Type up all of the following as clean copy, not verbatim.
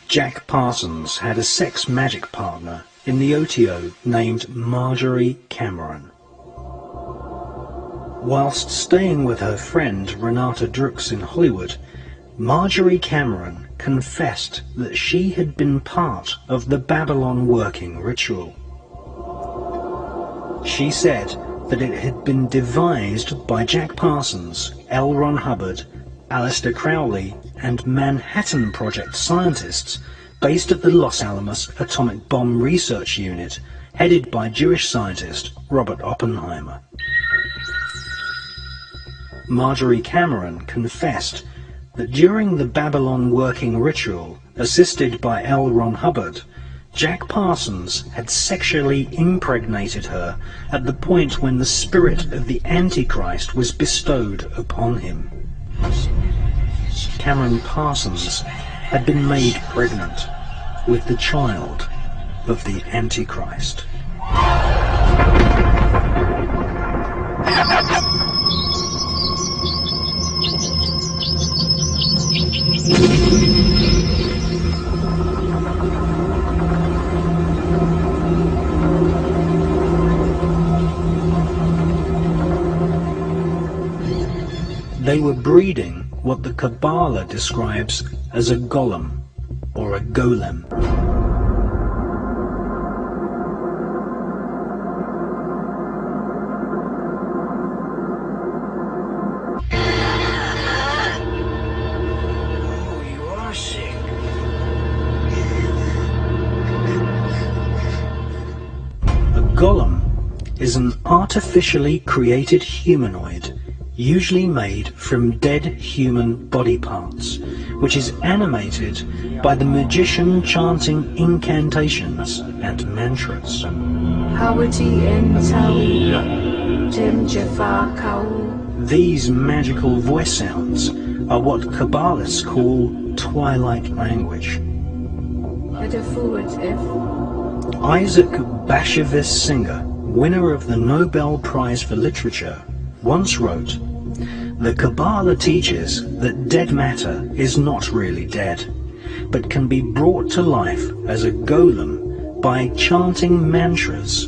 Jack Parsons had a sex magic partner in the OTO named Marjorie Cameron. Whilst staying with her friend Renata Drux in Hollywood, Marjorie Cameron confessed that she had been part of the Babylon working ritual. She said that it had been devised by Jack Parsons, L. Ron Hubbard, Aleister Crowley and Manhattan Project scientists based at the Los Alamos Atomic Bomb Research Unit, headed by Jewish scientist Robert Oppenheimer. Marjorie Cameron confessed that during the Babylon working ritual, assisted by L. Ron Hubbard, Jack Parsons had sexually impregnated her at the point when the spirit of the Antichrist was bestowed upon him. Cameron Parsons had been made pregnant with the child of the Antichrist. They were breeding what the Kabbalah describes as a golem, or a golem. Oh, you are sick. A golem is an artificially created humanoid, usually made from dead human body parts, which is animated by the magician chanting incantations and mantras. These magical voice sounds are what Kabbalists call twilight language. Isaac Bashevis Singer, winner of the Nobel Prize for Literature, once wrote, "The Kabbalah teaches that dead matter is not really dead, but can be brought to life as a golem by chanting mantras.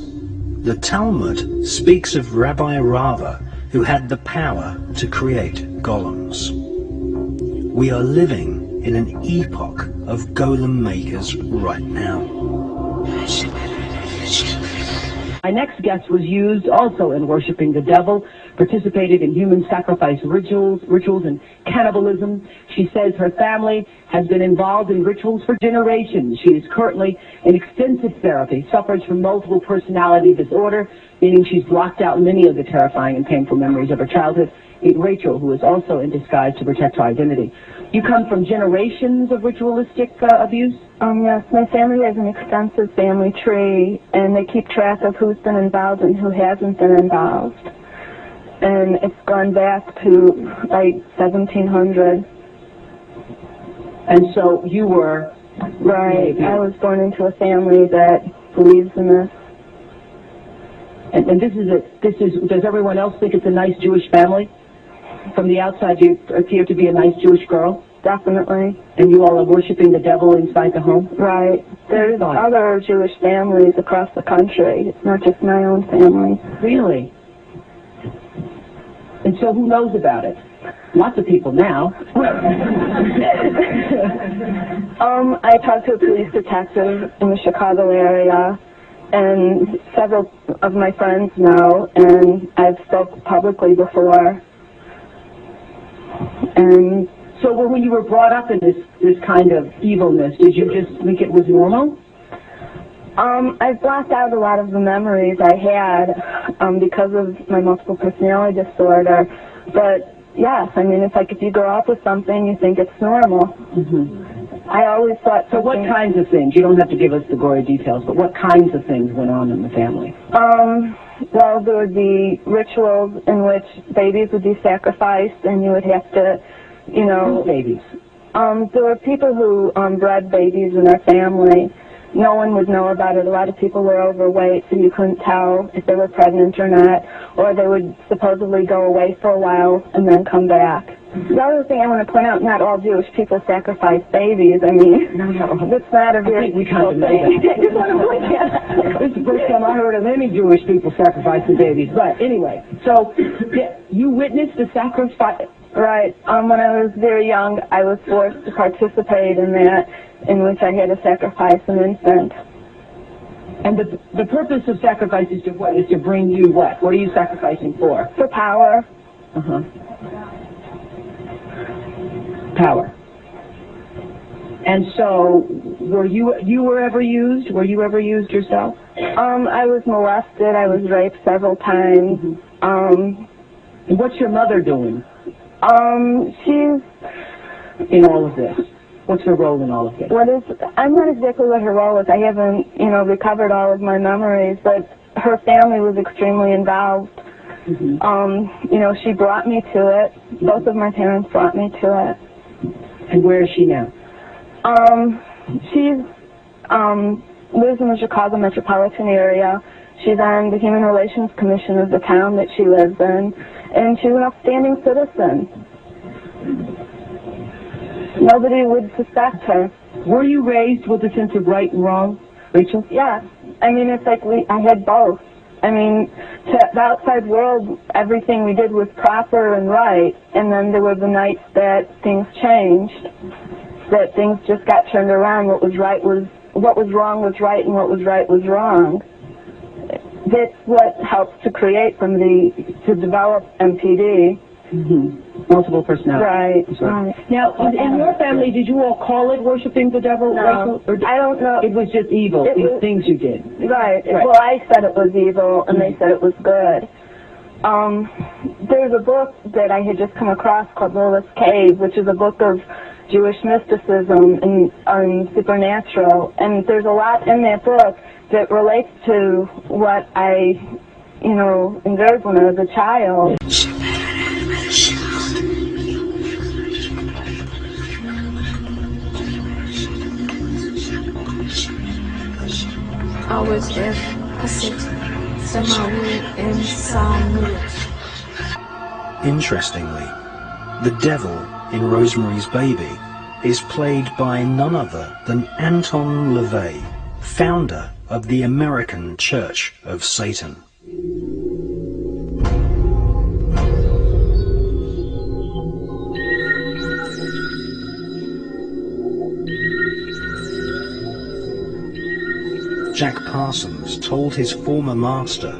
The Talmud speaks of Rabbi Rava, who had the power to create golems. We are living in an epoch of golem makers right now." My next guest was used also in worshiping the devil, participated in human sacrifice rituals and cannibalism. She says her family has been involved in rituals for generations. She is currently in extensive therapy, suffers from multiple personality disorder, meaning she's blocked out many of the terrifying and painful memories of her childhood. Meet Rachel, who is also in disguise to protect her identity. You come from generations of ritualistic abuse? Yes, my family has an extensive family tree, and they keep track of who's been involved and who hasn't been involved. And it's gone back to, like, 1700. And so you were... Right, I was born into a family that believes in this. And does everyone else think it's a nice Jewish family? From the outside, you appear to be a nice Jewish girl? Definitely. And you all are worshiping the devil inside the home? Right. There's other Jewish families across the country. It's not just my own family. Really? And so who knows about it? Lots of people now. I talked to a police detective in the Chicago area, and several of my friends know, and I've spoken publicly before. And so when you were brought up in this kind of evilness, did you just think it was normal? I've blocked out a lot of the memories I had because of my multiple personality disorder. But yes, I mean, it's like if you grow up with something, you think it's normal. Mm-hmm. I always thought. So what kinds of things? You don't have to give us the gory details, but what kinds of things went on in the family? Well, there would be rituals in which babies would be sacrificed, and you would have to, you know... Who's babies? There were people who bred babies in their family, no one would know about it. A lot of people were overweight, so you couldn't tell if they were pregnant or not, or they would supposedly go away for a while and then come back. The other thing I want to point out, not all Jewish people sacrifice babies. I mean, that's not a very people thing. I just want to point that out. This is the first time I heard of any Jewish people sacrificing babies. But anyway, so you witnessed the sacrifice. Right. When I was very young, I was forced to participate in that, in which I had to sacrifice an infant. And the purpose of sacrifice is to what? Is to bring you what? What are you sacrificing for? For power. Uh-huh. Power. And so, were you ever used? Were you ever used yourself? I was molested. I was raped several times. Mm-hmm. And what's your mother doing? She's in all of this. What's her role in all of this? I'm not exactly what her role is. I haven't, recovered all of my memories, but her family was extremely involved. Mm-hmm. She brought me to it. Both of my parents brought me to it. And where is she now? She lives in the Chicago metropolitan area. She's on the Human Relations Commission of the town that she lives in, and she's an upstanding citizen. Nobody would suspect her. Were you raised with a sense of right and wrong, Rachel? Yeah. I mean, it's like I had both. I mean, to the outside world, everything we did was proper and right, and then there were the nights that things changed, that things just got turned around. What was wrong was right, and what was right was wrong. That's what helps to create to develop MPD. Mm-hmm. Multiple personality. Right. Now, in your family, did you all call it worshiping the devil? No, I don't know. It was just evil, these things you did. Right. Well, I said it was evil, and they said it was good. There's a book that I had just come across called Lilith's Cave, which is a book of Jewish mysticism and supernatural, and there's a lot in that book that relates to what I, endured when I was a child. Interestingly, the devil in Rosemary's Baby is played by none other than Anton LaVey, founder of the American Church of Satan. Jack Parsons told his former master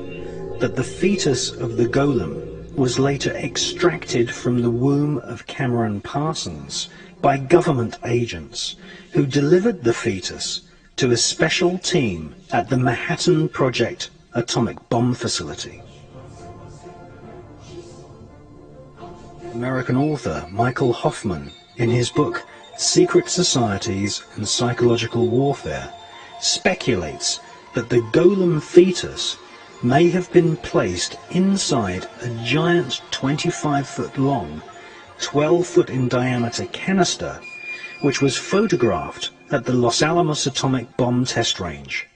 that the fetus of the Golem was later extracted from the womb of Cameron Parsons by government agents who delivered the fetus to a special team at the Manhattan Project atomic bomb facility. American author Michael Hoffman, in his book Secret Societies and Psychological Warfare, speculates that the Golem fetus may have been placed inside a giant 25-foot long, 12-foot in diameter canister, which was photographed at the Los Alamos atomic bomb test range.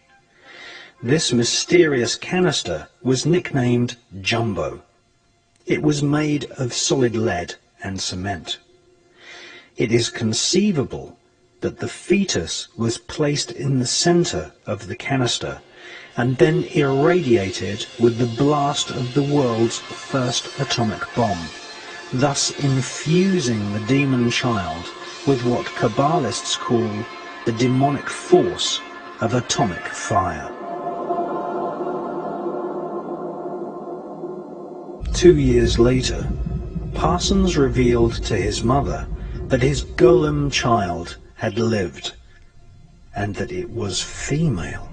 This mysterious canister was nicknamed Jumbo. It was made of solid lead and cement. It is conceivable that the fetus was placed in the center of the canister and then irradiated with the blast of the world's first atomic bomb, thus infusing the demon child with what Kabbalists call the demonic force of atomic fire. 2 years later, Parsons revealed to his mother that his Golem child had lived, and that it was female.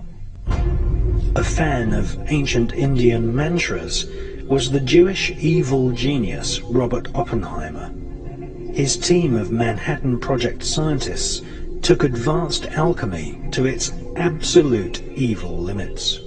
A fan of ancient Indian mantras was the Jewish evil genius Robert Oppenheimer. His team of Manhattan Project scientists took advanced alchemy to its absolute evil limits.